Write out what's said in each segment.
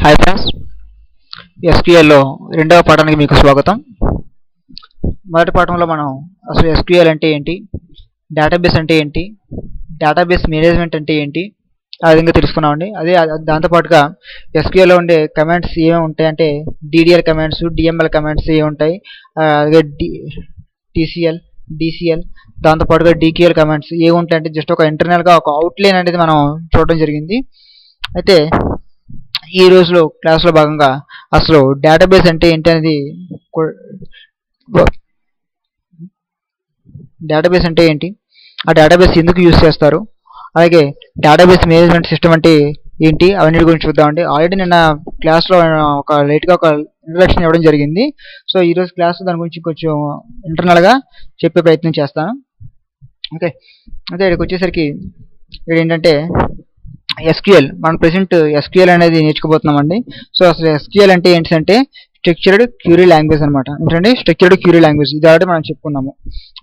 Hi friends, ఎస్క్యూఎల్లో రెండవ పాఠానికి మీకు స్వాగతం. మొదటి పాఠంలో మనం అసలు ఎస్క్యూఎల్ అంటే ఏంటి, డేటాబేస్ అంటే ఏంటి, డేటాబేస్ మేనేజ్మెంట్ అంటే ఏంటి ఆ విధంగా తెలుసుకున్నామండి. దాంతోపాటుగా ఎస్క్యూఎల్లో ఉండే కమాండ్స్ ఏమేమి ఉంటాయి అంటే డిడిఎల్ కమాండ్స్, డిఎంఎల్ కమాండ్స్ ఏమి ఉంటాయి, అలాగే టీసీఎల్, డిసిఎల్, దాంతోపాటుగా డిక్యూఎల్ కమాండ్స్ ఏమి ఉంటాయి అంటే జస్ట్ ఒక ఇంటర్నల్గా ఒక అవుట్లైన్ అనేది మనం చూడడం జరిగింది. అయితే ఈ రోజులో క్లాస్లో భాగంగా అసలు డేటాబేస్ అంటే ఏంటి అనేది డేటాబేస్ అంటే ఏంటి, ఆ డేటాబేస్ ఎందుకు యూజ్ చేస్తారు, అలాగే డేటాబేస్ మేనేజ్మెంట్ సిస్టమ్ అంటే ఏంటి అవన్నీ గురించి చూద్దామండి. ఆల్రెడీ నిన్న క్లాస్లో ఒక లైట్గా ఒక ఇంట్రడక్షన్ ఇవ్వడం జరిగింది. సో ఈరోజు క్లాస్ దాని గురించి కొంచెం ఇంటర్నల్గా చెప్పే ప్రయత్నం చేస్తాను. ఓకే, అయితే ఇక్కడికి వచ్చేసరికి ఇక్కడ ఏంటంటే ఎస్క్యూఎల్, మనం ప్రెసెంట్ ఎస్క్యూఎల్ అనేది నేర్చుకోబోతున్నామండి. సో అసలు ఎస్క్యూఎల్ అంటే ఏంటంటే స్ట్రక్చర్డ్ క్యూరీ లాంగ్వేజ్ అనమాట. ఏంటంటే స్ట్రక్చర్డ్ క్యూరీ లాంగ్వేజ్, ఇది ఆల్రెడీ మనం చెప్పుకున్నాము.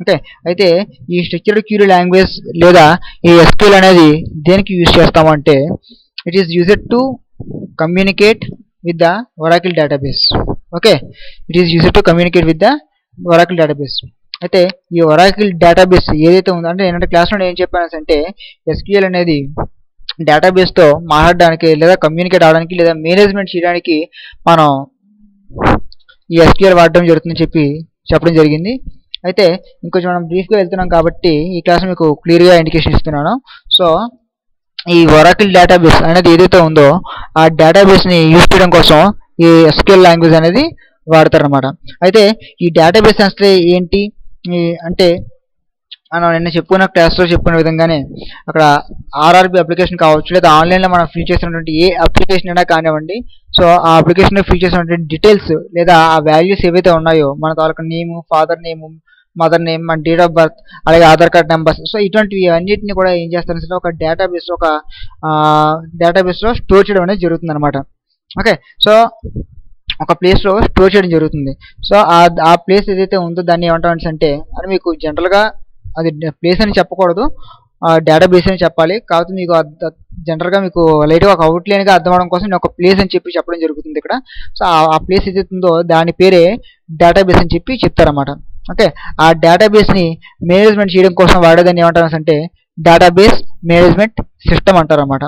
ఓకే, అయితే ఈ స్ట్రక్చర్డ్ క్యూరీ లాంగ్వేజ్ లేదా ఈ ఎస్క్యూఎల్ అనేది దేనికి యూజ్ చేస్తామంటే it is used to communicate with the Oracle database. Okay, it is used to communicate with the Oracle database. అయితే ఈ ఒరాకిల్ డేటాబేస్ ఏదైతే ఉందో అంటే ఏంటంటే క్లాస్లో నేను ఏం చెప్పాను అంటే ఎస్క్యూఎల్ అనేది డేటాబేస్తో మాట్లాడడానికి లేదా కమ్యూనికేట్ అవ్వడానికి లేదా మేనేజ్మెంట్ చేయడానికి మనం ఈ ఎస్క్యూఎల్ వాడడం జరుగుతుందని చెప్పడం జరిగింది. అయితే ఇంకొంచెం మనం బ్రీఫ్గా వెళ్తున్నాం కాబట్టి ఈ క్లాస్ మీకు క్లియర్గా ఇండికేషన్ ఇస్తున్నాను. సో ఈ ఒరాకిల్ డేటాబేస్ అనేది ఏదైతే ఉందో ఆ డేటాబేస్ని యూజ్ చేయడం కోసం ఈ ఎస్క్యూఎల్ లాంగ్వేజ్ అనేది వాడతారనమాట. అయితే ఈ డేటాబేస్ అంటే ఏంటి అంటే మనం నిన్న చెప్పుకున్న క్లాస్లో చెప్పుకున్న విధంగానే అక్కడ ఆర్ఆర్బి అప్లికేషన్ కావచ్చు లేదా ఆన్లైన్లో మనం ఫిల్ చేసినటువంటి ఏ అప్లికేషన్ అయినా కానివ్వండి. సో ఆ అప్లికేషన్లో ఫిల్ చేసినటువంటి డీటెయిల్స్ లేదా ఆ వాల్యూస్ ఏవైతే ఉన్నాయో మన తాలూకా నేము, ఫాదర్ నేము, మదర్ నేమ్, మన డేట్ ఆఫ్ బర్త్, అలాగే ఆధార్ కార్డ్ నెంబర్స్, సో ఇటువంటివి అన్నింటినీ కూడా ఏం చేస్తారంటే ఒక డేటాబేస్లో స్టోర్ చేయడం అనేది జరుగుతుంది అనమాట. ఓకే, సో ఒక ప్లేస్లో స్టోర్ చేయడం జరుగుతుంది. సో ఆ ప్లేస్ ఏదైతే ఉందో దాన్ని ఏమంటాం అంటే అది మీకు జనరల్గా అది ప్లేస్ అని చెప్పకూడదు, డేటాబేస్ అని చెప్పాలి. కాకపోతే మీకు జనరల్గా మీకు లైట్గా ఒక అవుట్లైన్గా అర్థం అవడం కోసం నేను ఒక ప్లేస్ అని చెప్పడం జరుగుతుంది ఇక్కడ. సో ఆ ప్లేస్ ఏదైతే ఉందో దాని పేరే డేటాబేస్ అని చెప్తారన్నమాట. ఓకే, ఆ డేటాబేస్ని మేనేజ్మెంట్ చేయడం కోసం వాడేదాన్ని ఏమంటారు అంటే డేటాబేస్ మేనేజ్మెంట్ సిస్టమ్ అంటారన్నమాట.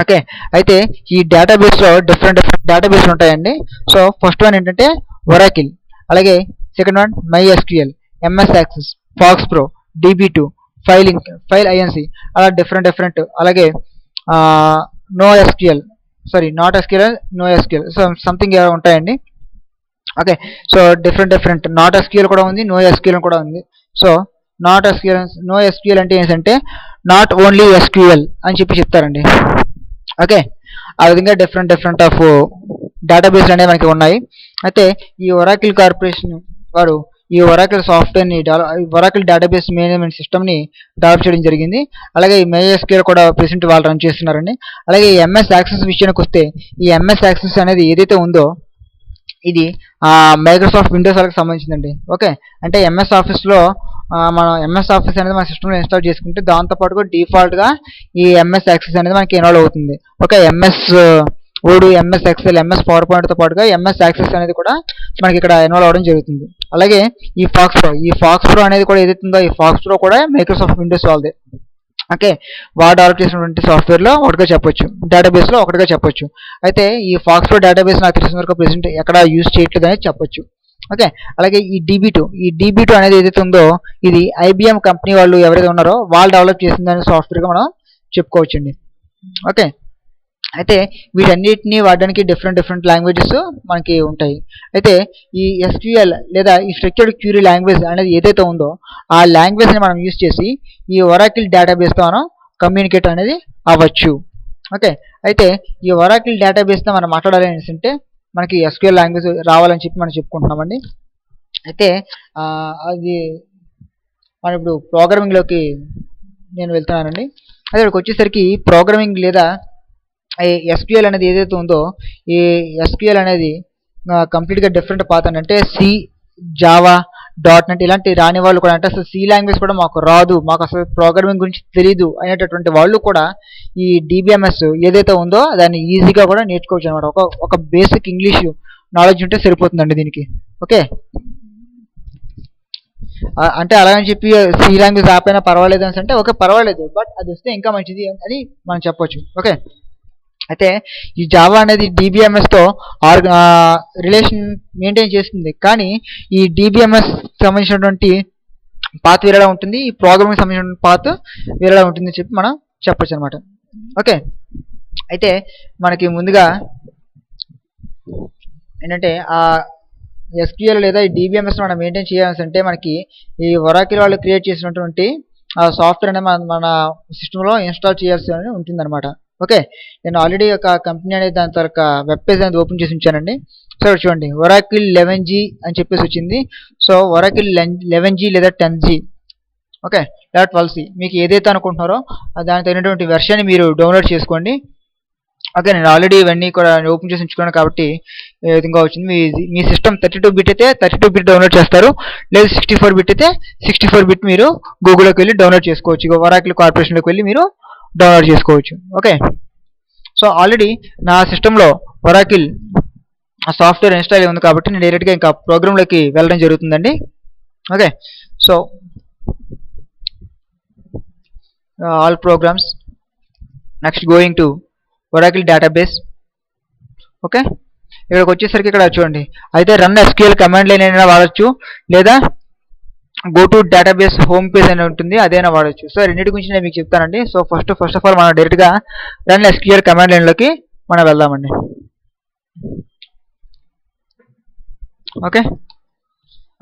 ఓకే, అయితే ఈ డేటాబేస్లో డిఫరెంట్ డేటాబేస్లు ఉంటాయండి. సో ఫస్ట్ వన్ ఏంటంటే ఒరాకిల్, అలాగే second one MySQL, MS Access, FoxPro, DB2, file INC, అలా డిఫరెంట్. అలాగే నాట్ SQL, సో సంథింగ్ ఉంటాయండి. Okay, so different not SQL కూడా ఉంది, NoSQL కూడా ఉంది. సో NoSQL అంటే ఏంటంటే నాట్ ఓన్లీ SQL అని చెప్తారండి. ఓకే, ఆ విధంగా డిఫరెంట్ ఆఫ్ డేటాబేస్లు అనేవి మనకి ఉన్నాయి. అయితే ఈ ఒరాకిల్ కార్పొరేషన్ వారు ఈ ఒరాకిల్ సాఫ్ట్వేర్ని ఒరాకిల్ డేటాబేస్ మేనేజ్మెంట్ సిస్టమ్ని డెవలప్ చేయడం జరిగింది. అలాగే ఈ MySQL కూడా ప్రెసెంట్ వాళ్ళు రన్ చేస్తున్నారండి. అలాగే ఈ MS యాక్సెస్ విషయానికి వస్తే ఈ MS యాక్సెస్ అనేది ఏదైతే ఉందో ఇది మైక్రోసాఫ్ట్ విండోస్ వాళ్ళకి సంబంధించిందండి. ఓకే, అంటే MS ఆఫీస్లో మనం MS ఆఫీస్ అనేది మన సిస్టంలో ఇన్స్టాల్ చేసుకుంటే దాంతోపాటుగా డిఫాల్ట్గా ఈ MS యాక్సెస్ అనేది మనకి ఇన్వాల్వ్ అవుతుంది. Okay, MS Word, MS Excel, MS power పాయింట్తో పాటుగా MS యాక్సెస్ అనేది కూడా మనకి ఇక్కడ ఇన్వాల్వ్ అవ్వడం జరుగుతుంది. అలాగే ఈ ఫాక్స్ ప్రో అనేది కూడా ఏదైతే ఉందో ఈ ఫాక్స్ ప్రో కూడా మైక్రోసాఫ్ట్ విండోస్ వాళ్ళదే. ఓకే, వాడు డెవలప్ చేసినటువంటి సాఫ్ట్వేర్లో ఒకటిగా చెప్పొచ్చు, డేటాబేస్లో ఒకటిగా చెప్పొచ్చు. అయితే ఈ ఫాక్స్ ప్రో డేటాబేస్ నాకు తెలిసిన వరకు ప్రెసెంట్ ఎక్కడ యూజ్ చేయట్లేదు అనేది చెప్పొచ్చు. ఓకే, అలాగే ఈ DB2 అనేది ఏదైతే ఉందో ఇది IBM కంపెనీ వాళ్ళు ఎవరైతే ఉన్నారో వాళ్ళు డెవలప్ చేసిందనే సాఫ్ట్వేర్గా మనం చెప్పుకోవచ్చండి. ఓకే, అయితే వీటన్నిటిని వాడడానికి డిఫరెంట్ లాంగ్వేజెస్ మనకి ఉంటాయి. అయితే ఈ SQL లేదా ఈ స్ట్రక్చర్డ్ క్యూరీ లాంగ్వేజ్ అనేది ఏదైతే ఉందో ఆ లాంగ్వేజ్ని మనం యూజ్ చేసి ఈ ఒరాకిల్ డేటాబేస్తో మనం కమ్యూనికేట్ అనేది అవ్వచ్చు. ఓకే, అయితే ఈ ఒరాకిల్ డేటాబేస్తో మనం మాట్లాడాలి అంటే మనకి SQL లాంగ్వేజ్ రావాలని మనం చెప్పుకుంటున్నామండి. అయితే అది మనం ఇప్పుడు ప్రోగ్రామింగ్లోకి నేను వెళ్తున్నానండి. అదే ఇక్కడికి వచ్చేసరికి ప్రోగ్రామింగ్ లేదా SQL అనేది ఏదైతే ఉందో ఈ SQL అనేది కంప్లీట్గా డిఫరెంట్ పాత్ అంటే C, జావా, .NET ఇలాంటి రాని వాళ్ళు కూడా, అంటే అసలు సి లాంగ్వేజ్ కూడా మాకు రాదు, మాకు అసలు ప్రోగ్రామింగ్ గురించి తెలియదు అనేటటువంటి వాళ్ళు కూడా ఈ డిబిఎంఎస్ ఏదైతే ఉందో దాన్ని ఈజీగా కూడా నేర్చుకోవచ్చు అనమాట. ఒక బేసిక్ ఇంగ్లీష్ నాలెడ్జ్ ఉంటే సరిపోతుందండి దీనికి. ఓకే, అంటే అలాగని చెప్పి సి లాంగ్వేజ్ రాకపోయినా పర్వాలేదు అని అంటే ఓకే పర్వాలేదు, బట్ అది వస్తే ఇంకా మంచిది అని మనం చెప్పొచ్చు. ఓకే, అయితే ఈ జావా అనేది డిబిఎంఎస్తో రిలేషన్ మెయింటైన్ చేస్తుంది, కానీ ఈ డిబిఎంఎస్ సంబంధించినటువంటి పాత్ వేరేలా ఉంటుంది, ఈ ప్రోగ్రామింగ్ సంబంధించిన పాత్ వేరేలా ఉంటుంది అని చెప్పి మనం చెప్పొచ్చు అనమాట. ఓకే, అయితే మనకి ముందుగా ఏంటంటే ఆ ఎస్క్యూఎల్ లేదా ఈ డిబిఎంఎస్ మనం మెయింటైన్ చేయాల్సి అంటే మనకి ఈ ఒరాకిల్ వాళ్ళు క్రియేట్ చేసినటువంటి ఆ సాఫ్ట్వేర్ అనేది మన సిస్టంలో ఇన్స్టాల్ చేయాల్సి ఉంటుందన్నమాట. ఓకే, నేను ఆల్రెడీ ఒక కంపెనీ అనేది దాని తర్వాత వెబ్ పేజ్ అనేది ఓపెన్ చేసి ఉంచానండి. సో చూడండి, ఒరాకిల్ 11G అని చెప్పేసి వచ్చింది. సో ఒరాకిల్ 11G లేదా 10G, ఓకే, లేదా 12C మీకు ఏదైతే అనుకుంటున్నారో దానికి తగినటువంటి వెర్షన్ మీరు డౌన్లోడ్ చేసుకోండి. ఓకే, నేను ఆల్రెడీ ఇవన్నీ కూడా ఓపెన్ చేసి ఉంచుకున్నాను కాబట్టి ఈ విధంగా వచ్చింది. మీ సిస్టమ్ 32 బిట్ అయితే 32 బిట్ డౌన్లోడ్ చేస్తారు, లేదా 64 బిట్ అయితే 64 బిట్ మీరు గూగుల్లోకి వెళ్ళి డౌన్లోడ్ చేసుకోవచ్చు. ఇక ఒరాకిల్ కార్పొరేషన్లోకి వెళ్ళి మీరు డౌన్లోడ్ చేసుకోవచ్చు. ఓకే, సో ఆల్రెడీ నా సిస్టంలో ఒరాకిల్ సాఫ్ట్వేర్ ఇన్స్టాల్ అయి ఉంది కాబట్టి నేను డైరెక్ట్గా ఇంకా ప్రోగ్రాంలోకి వెళ్ళడం జరుగుతుందండి. Okay, so all programs, next going to Oracle database. Okay, ఇక్కడికి వచ్చేసరికి ఇక్కడ చూడండి, అయితే రన్ ఎస్క్యూఎల్ కమాండ్ లైన్ అయినా వాడచ్చు, లేదా go to database home page అని ఉంటుంది, అదైనా వాడచ్చు. సో రెండింటి గురించి నేను మీకు చెప్తానండి. సో ఫస్ట్ ఆఫ్ ఆల్ మనం డైరెక్ట్గా రన్ ఎస్క్యూఎల్ కమాండ్ లైన్లోకి మనం వెళ్దామండి. ఓకే,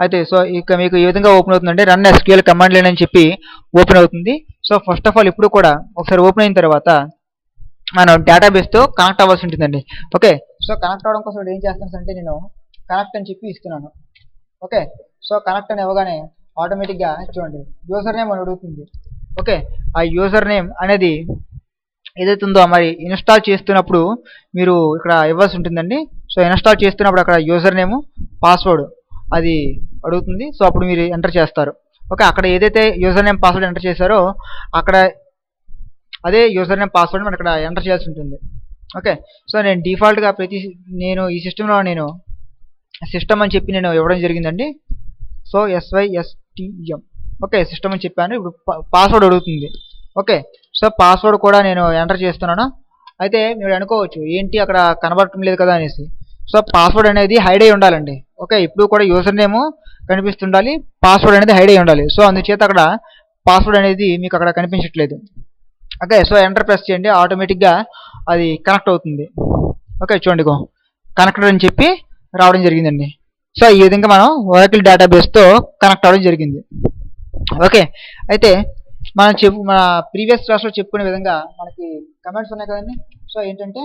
అయితే సో ఇక మీకు ఈ విధంగా ఓపెన్ అవుతుందండి, రన్ ఎస్క్యూఎల్ కమాండ్ లైన్ అని చెప్పి ఓపెన్ అవుతుంది. సో ఫస్ట్ ఆఫ్ ఆల్ ఇప్పుడు కూడా ఒకసారి ఓపెన్ అయిన తర్వాత మనం డేటాబేస్తో కనెక్ట్ అవ్వాల్సి ఉంటుందండి. ఓకే, సో కనెక్ట్ అవ్వడం కోసం ఏం చేస్తాను అంటే నేను కనెక్ట్ అని చెప్పి ఇస్తున్నాను. ఓకే, సో కనెక్ట్ అని ఇవ్వగానే ఆటోమేటిక్గా చూడండి యూజర్ నేమ్ అని అడుగుతుంది. ఓకే, ఆ యూజర్ నేమ్ అనేది ఏదైతే ఉందో మరి ఇన్స్టాల్ చేస్తున్నప్పుడు మీరు ఇక్కడ ఇవ్వాల్సి ఉంటుందండి. సో ఇన్స్టాల్ చేస్తున్నప్పుడు అక్కడ యూజర్ నేమ్ పాస్వర్డ్ అది అడుగుతుంది. సో అప్పుడు మీరు ఎంటర్ చేస్తారు. ఓకే, అక్కడ ఏదైతే యూజర్ నేమ్ పాస్వర్డ్ ఎంటర్ చేశారో అక్కడ అదే యూజర్ నేమ్ పాస్వర్డ్ మనం ఇక్కడ ఎంటర్ చేయాల్సి ఉంటుంది. ఓకే, సో నేను డిఫాల్ట్గా నేను ఈ సిస్టంలో నేను సిస్టమ్ అని చెప్పి నేను ఇవ్వడం జరిగిందండి. సో SYSTM, ఓకే, సిస్టమ్ అని చెప్పాను. ఇప్పుడు పాస్వర్డ్ అడుగుతుంది. ఓకే, సో పాస్వర్డ్ కూడా నేను ఎంటర్ చేస్తున్నాను. అయితే మీరు అనుకోవచ్చు ఏంటి అక్కడ కనబడటం లేదు కదా అనేసి. సో పాస్వర్డ్ అనేది హైడ్ అయి ఉండాలండి. ఓకే, ఇప్పుడు కూడా యూజర్ నేమ్ కనిపిస్తుండాలి, పాస్వర్డ్ అనేది హైడ్ అయి ఉండాలి. సో అందుచేత అక్కడ పాస్వర్డ్ అనేది మీకు అక్కడ కనిపించట్లేదు. ఓకే, సో ఎంటర్ ప్రెస్ చేయండి, ఆటోమేటిక్గా అది కనెక్ట్ అవుతుంది. ఓకే, చూడండి కనెక్టెడ్ అని చెప్పి రావడం జరిగిందండి. సో ఈ విధంగా మనం ఒరాకిల్ డేటాబేస్తో కనెక్ట్ అవ్వడం జరిగింది. ఓకే, అయితే మన ప్రీవియస్ క్లాస్లో చెప్పుకునే విధంగా మనకి కమాండ్స్ ఉన్నాయి కదండి. సో ఏంటంటే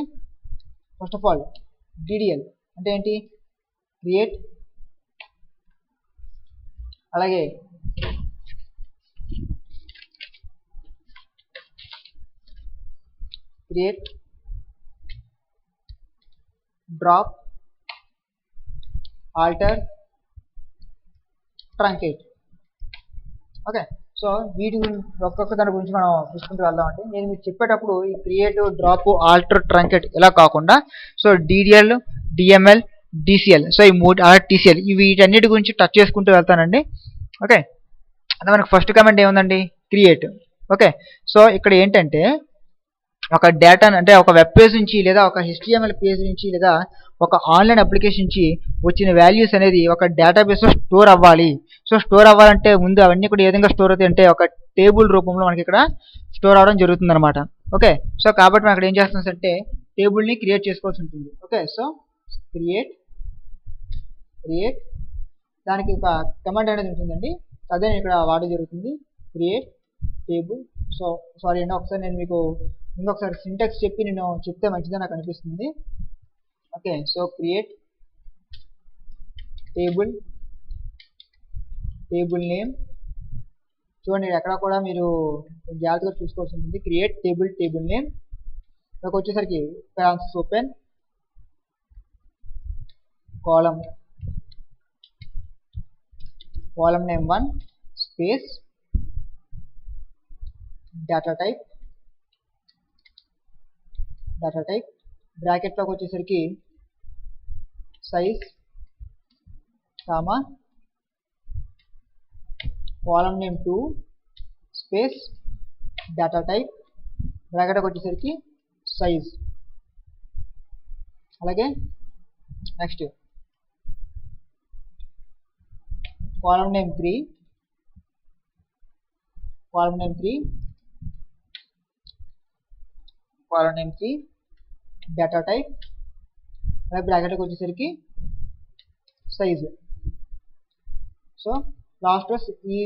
ఫస్ట్ ఆఫ్ ఆల్ DDL అంటే ఏంటి, క్రియేట్, అలాగే create, drop, alter, truncate. Okay, so వీటి ఒక్కొక్క దాని గురించి మనం చూసుకుంటూ వెళ్దామండి. నేను మీకు చెప్పేటప్పుడు ఈ క్రియేట్, డ్రాప్, ఆల్టర్, ట్రంకేట్ ఇలా కాకుండా so DDL, DML, DCL, so ఈ మూడు TCL వీటన్నిటి గురించి టచ్ చేసుకుంటూ వెళ్తానండి. ఓకే, అదే మనకు ఫస్ట్ కమెంట్ ఏముందండి, క్రియేట్. ఓకే, సో ఇక్కడ ఏంటంటే ఒక డేటా అంటే ఒక వెబ్ పేజ్ నుంచి లేదా ఒక HTML పేజ్ నుంచి లేదా ఒక ఆన్లైన్ అప్లికేషన్ నుంచి వచ్చిన వాల్యూస్ అనేది ఒక డేటాబేస్లో స్టోర్ అవ్వాలి. సో స్టోర్ అవ్వాలంటే ముందు అవన్నీ కూడా ఏ విధంగా స్టోర్ అవుతాయి అంటే ఒక టేబుల్ రూపంలో మనకి ఇక్కడ స్టోర్ అవ్వడం జరుగుతుంది అనమాట. ఓకే, సో కాబట్టి మనం అక్కడ ఏం చేస్తాం అంటే టేబుల్ని క్రియేట్ చేసుకోవాల్సి ఉంటుంది. ఓకే, సో క్రియేట్ దానికి ఒక కమాండ్ అనేది ఉంటుందండి, అదే నేను ఇక్కడ వాడడం జరుగుతుంది, క్రియేట్ టేబుల్. సో సారీ అండి, ఒకసారి నేను మీకు ఇంకొకసారి సింటాక్స్ చెప్పి నేను చెప్తే మంచిదని నాకు అనిపిస్తుంది. Okay, so create table name. చూడండి ఎక్కడ కూడా మీరు జాగ్రత్తగా చూసుకోవాల్సి ఉంటుంది. Create table name. నాకు వచ్చేసరికి trans open column column name 1 space data type బ్రాకెట్లోకి వచ్చేసరికి size comma column name 2 space data type బ్రాకెట్లోకి వచ్చేసరికి సైజ్. అలాగే next column name 3 data type అలాగే బ్రాకెట్లోకి వచ్చేసరికి సైజ్. సో లాస్ట్ ఈ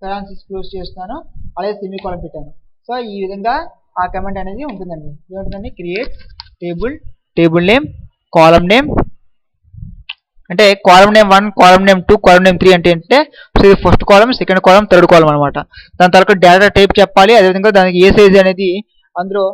పెరాన్సిస్ క్లోజ్ చేస్తాను, అలాగే సెమీకోలన్ పెట్టాను. సో ఈ విధంగా ఆ కమెంట్ అనేది ఉంటుందండి. ఏముంటుందండి, create table name column name అంటే column name 1 column name 2 column name 3 అంటే సో ఇది first column, second column, third column అనమాట. దాని తర్వాత డేటా టైప్ చెప్పాలి, అదేవిధంగా దానికి ఏ సైజ్ అనేది అందులో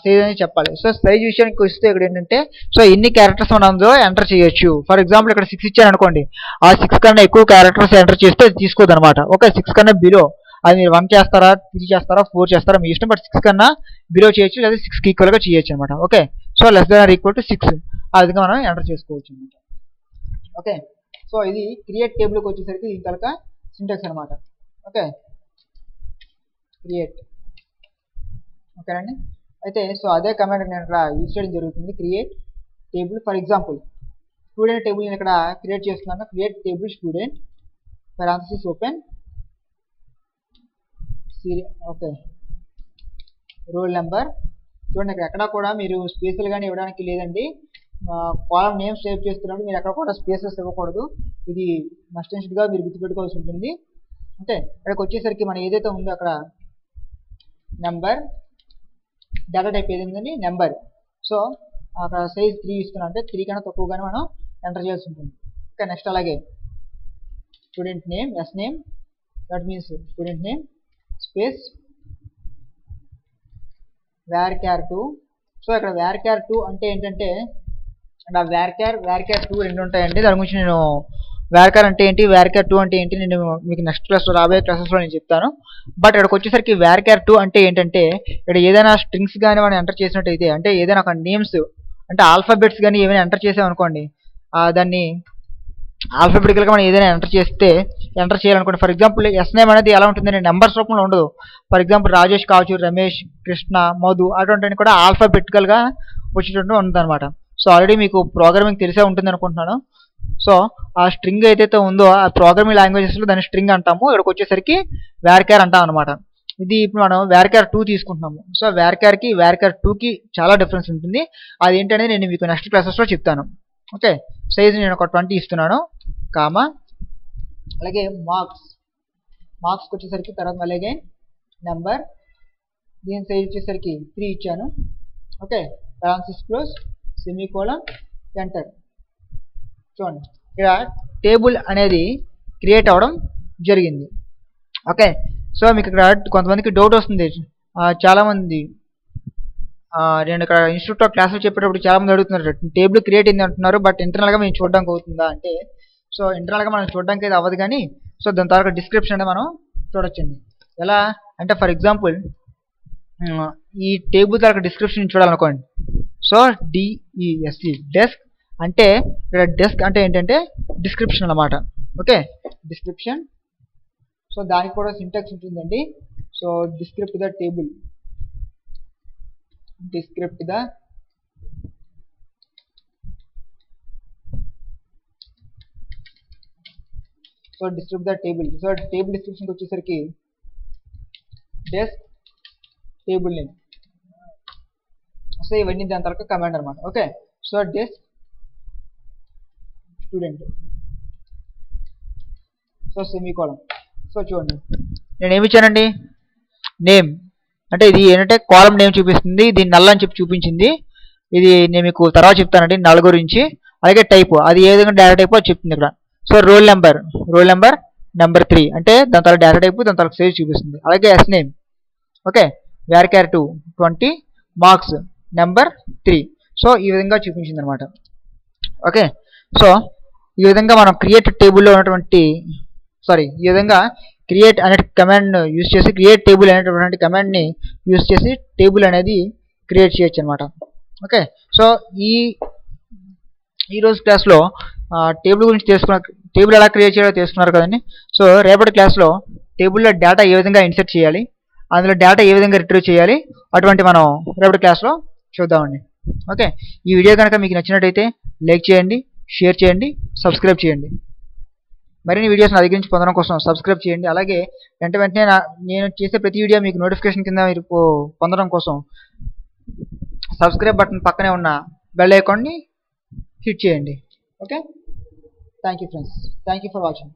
సైజ్ అనేది చెప్పాలి. సో సైజ్ విషయానికి వస్తే ఇక్కడ ఏంటంటే సో ఎన్ని క్యారెక్టర్స్ మనం అందులో ఎంటర్ చేయొచ్చు. ఫర్ ఎగ్జాంపుల్ ఇక్కడ 6 ఇచ్చాను అనుకోండి, ఆ 6 కన్నా ఎక్కువ క్యారెక్టర్స్ ఎంటర్ చేస్తే అది తీసుకోదు అనమాట. ఓకే, 6 కన్నా బిలో అది మీరు 1 చేస్తారా, 3 చేస్తారా, 4 చేస్తారా మీ ఇష్టం. బట్ 6 కన్నా బిలో చేయొచ్చు, లేదా 6కి ఈక్వల్గా చేయొచ్చు అనమాట. Okay, so less than or equal to 6 ఆ విధంగా మనం ఎంటర్ చేసుకోవచ్చు అనమాట. ఓకే, సో ఇది క్రియేట్ టేబుల్కి వచ్చేసరికి దీని తలక సింటాక్స్ అనమాట. Okay, create. ఓకేనండి, అయితే సో అదే కమాండ్ నేను ఇక్కడ యూజ్ చేయడం జరుగుతుంది. Create table for example student table నేను ఇక్కడ క్రియేట్ చేస్తున్నాను. Create table student parenthesis open okay roll number. చూడండి ఇక్కడ ఎక్కడ కూడా మీరు స్పేసులు కానీ ఇవ్వడానికి లేదండి. కాలమ్ నేమ్స్ టైప్ చేస్తున్నప్పుడు మీరు ఎక్కడ కూడా స్పేసెస్ ఇవ్వకూడదు. ఇది మస్ట్ అండ్ షుడ్గా మీరు గుర్తుపెట్టుకోవాల్సి ఉంటుంది. అంటే ఇక్కడికి వచ్చేసరికి మనం ఏదైతే ఉందో అక్కడ నెంబర్ డేటా టైప్ ఏది ఉందండి నెంబర్. సో అక్కడ సైజ్ 3 ఇస్తున్నాం, అంటే 3 కన్నా తక్కువగానే మనం ఎంటర్ చేయాల్సి ఉంటుంది. ఓకే, నెక్స్ట్ అలాగే student name S name that means student name space varchar 2. So ఇక్కడ varchar 2 అంటే ఏంటంటే అండ్ ఆ varchar 2 రెండు ఉంటాయండి. దాని గురించి నేను varchar అంటే ఏంటి, varchar 2 అంటే ఏంటి నేను మీకు నెక్స్ట్ క్లాస్లో రాబోయే క్లాసెస్లో నేను చెప్తాను. బట్ ఇక్కడికి వచ్చేసరికి varchar 2 అంటే ఏంటంటే ఇక్కడ ఏదైనా స్ట్రింగ్స్ కానీ మనం ఎంటర్ చేసినట్టయితే, అంటే ఏదైనా ఒక నేమ్స్ అంటే ఆల్ఫాబెట్స్ కానీ ఏమైనా ఎంటర్ చేసామనుకోండి, దాన్ని ఆల్ఫాబెటికల్గా మనం ఏదైనా ఎంటర్ చేయాలనుకోండి. ఫర్ ఎగ్జాంపుల్ ఎస్ నేమ్ అనేది ఎలా ఉంటుందండి, నెంబర్స్ రూపంలో ఉండదు. ఫర్ ఎగ్జాంపుల్ రాజేష్ కావచ్చు, రమేష్, కృష్ణ, మధు అటువంటివి కూడా ఆల్ఫాబెటికల్గా వచ్చేటట్టు ఉందన్నమాట. సో ఆల్రెడీ మీకు ప్రోగ్రామింగ్ తెలిసే ఉంటుంది అనుకుంటున్నాను. సో ఆ స్ట్రింగ్ ఏదైతే ఉందో ఆ ప్రోగ్రామింగ్ లాంగ్వేజెస్లో దాన్ని స్ట్రింగ్ అంటాము. ఇక్కడికి వచ్చేసరికి varchar అంటాం అనమాట. ఇది ఇప్పుడు మనం varchar 2 తీసుకుంటున్నాము. సో varchar 2కి చాలా డిఫరెన్స్ ఉంటుంది. అది ఏంటనేది నేను మీకు నెక్స్ట్ క్లాసెస్లో చెప్తాను. ఓకే, సైజ్ నేను ఒక 20 ఇస్తున్నాను కామా అలాగే మార్క్స్కి వచ్చేసరికి తర్వాత అలాగే నెంబర్ దీని సైజ్ వచ్చేసరికి 3 ఇచ్చాను. Okay, parenthesis close semicolon enter. చూడండి ఇక్కడ టేబుల్ అనేది క్రియేట్ అవ్వడం జరిగింది. ఓకే, సో మీకు ఇక్కడ కొంతమందికి డౌట్ వస్తుంది. చాలామంది నేను ఇక్కడ ఇన్స్టిట్యూట్లో క్లాసులు చెప్పేటప్పుడు చాలామంది అడుగుతున్నారు టేబుల్ క్రియేట్ అయింది అంటున్నారు, బట్ ఇంటర్నల్గా మేము చూడడానికి అవుతుందా అంటే, సో ఇంటర్నల్గా మనం చూడడానికి అయితే అవ్వదు, కానీ సో దాని తర్వాత డిస్క్రిప్షన్ అంటే మనం చూడొచ్చండి. ఎలా అంటే ఫర్ ఎగ్జాంపుల్ ఈ టేబుల్ తర్వాత డిస్క్రిప్షన్ చూడాలనుకోండి. సో DESC డెస్క్ అంటే ఇక్కడ డెస్క్ అంటే ఏంటంటే డిస్క్రిప్షన్ అన్నమాట. Okay, description. సో దానికి కూడా సింటాక్స్ ఉంటుందండి. So describe the table so table డిస్క్రిప్షన్కి వచ్చేసరికి డెస్క్ టేబుల్ నేమ్. సో ఇవన్నీ దాని తర్వాత కమాండ్ అనమాట. Okay, so desk student so semicolon. So చూడండి నేను ఏమి ఇచ్చానండి, నేమ్ అంటే ఇది ఏంటంటే కాలమ్ నేమ్ చూపిస్తుంది, ఇది నల్ అని చెప్పి చూపించింది. ఇది నేను మీకు తర్వాత చెప్తానండి నల్ గురించి. అలాగే టైప్ అది ఏ విధంగా డేటా టైప్ అది చెప్తుంది ఇక్కడ. సో రోల్ నెంబర్ నెంబర్ 3 అంటే దాని తర్వాత డేటా టైప్ దాని తర్వాత సైజ్ చూపిస్తుంది. అలాగే S name. Okay, varchar 2 20 marks number 3. So ఈ విధంగా చూపించింది అనమాట. ఓకే, సో ఈ విధంగా మనం క్రియేట్ టేబుల్లో ఉన్నటువంటి ఈ విధంగా క్రియేట్ అనే కమాండ్ యూస్ చేసి క్రియేట్ టేబుల్ అనేటటువంటి కమాండ్ని యూస్ చేసి టేబుల్ అనేది క్రియేట్ చేయొచ్చు అనమాట. ఓకే, సో ఈరోజు క్లాస్లో టేబుల్ గురించి టేబుల్ ఎలా క్రియేట్ చేయాలో తెలుసుకున్నారు కదండి. సో రేపటి క్లాస్లో టేబుల్లో డేటా ఏ విధంగా ఇన్సర్ట్ చేయాలి, అందులో డేటా ఏ విధంగా రిట్రీవ్ చేయాలి, అటువంటి మనం రేపటి క్లాస్లో చూద్దామండి. ఓకే, ఈ వీడియో కనుక మీకు నచ్చినట్టయితే లైక్ చేయండి, షేర్ చేయండి, సబ్స్క్రైబ్ చేయండి. మరిన్ని వీడియోస్ నా దగ్గర నుంచి పొందడం కోసం సబ్స్క్రైబ్ చేయండి. అలాగే వెంటనే నేను చేసే ప్రతి వీడియో మీకు నోటిఫికేషన్ కింద మీరు పొందడం కోసం సబ్స్క్రైబ్ బటన్ పక్కనే ఉన్న బెల్ ఐకాన్ని హిట్ చేయండి. Okay, thank you friends, thank you for watching.